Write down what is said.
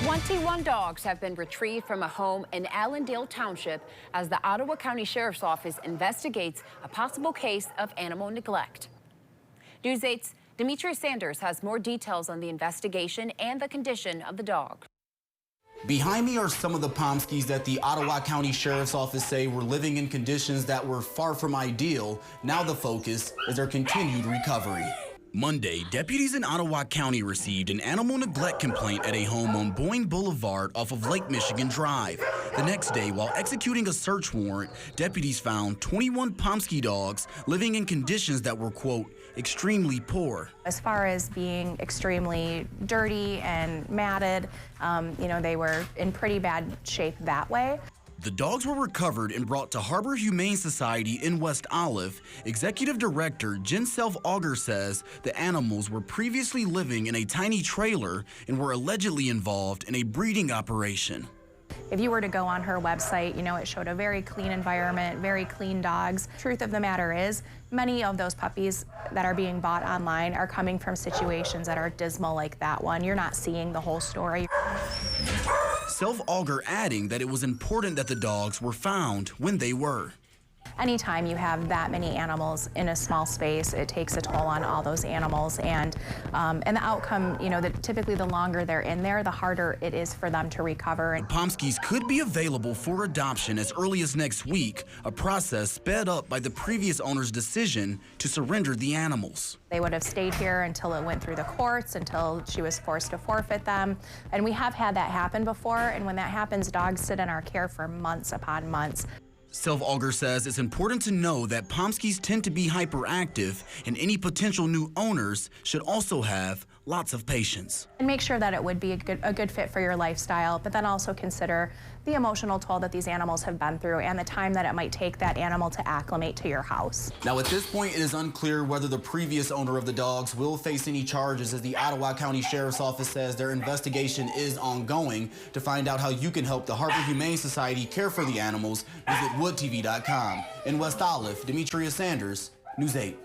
21 dogs have been retrieved from a home in Allendale Township as the Ottawa County Sheriff's Office investigates a possible case of animal neglect. News 8's Demetrius Sanders has more details on the investigation and the condition of the dog. Behind me are some of the Pomskys that the Ottawa County Sheriff's Office say were living in conditions that were far from ideal. Now the focus is their continued recovery. Monday, deputies in Ottawa County received an animal neglect complaint at a home on Boyne Boulevard off of Lake Michigan Drive. The next day, while executing a search warrant, deputies found 21 Pomsky dogs living in conditions that were, quote, extremely poor. As far as being extremely dirty and matted, they were in pretty bad shape that way. The dogs were recovered and brought to Harbor Humane Society in West Olive. Executive Director Jen Self-Auger says the animals were previously living in a tiny trailer and were allegedly involved in a breeding operation. If you were to go on her website, it showed a very clean environment, very clean dogs. Truth of the matter is, many of those puppies that are being bought online are coming from situations that are dismal like that one. You're not seeing the whole story. Self-Auger adding that it was important that the dogs were found when they were. Anytime you have that many animals in a small space, it takes a toll on all those animals, and the outcome, typically the longer they're in there, the harder it is for them to recover. The Pomskys could be available for adoption as early as next week, a process sped up by the previous owner's decision to surrender the animals. They would have stayed here until it went through the courts, until she was forced to forfeit them, and we have had that happen before, and when that happens, dogs sit in our care for months upon months. Self-Auger says it's important to know that Pomskys tend to be hyperactive, and any potential new owners should also have lots of patience. And make sure that it would be a good fit for your lifestyle, but then also consider the emotional toll that these animals have been through and the time that it might take that animal to acclimate to your house. Now, at this point, it is unclear whether the previous owner of the dogs will face any charges, as the Ottawa County Sheriff's Office says their investigation is ongoing. To find out how you can help the Harbor Humane Society care for the animals, visit woodtv.com. In West Olive, Demetrius Sanders, News 8.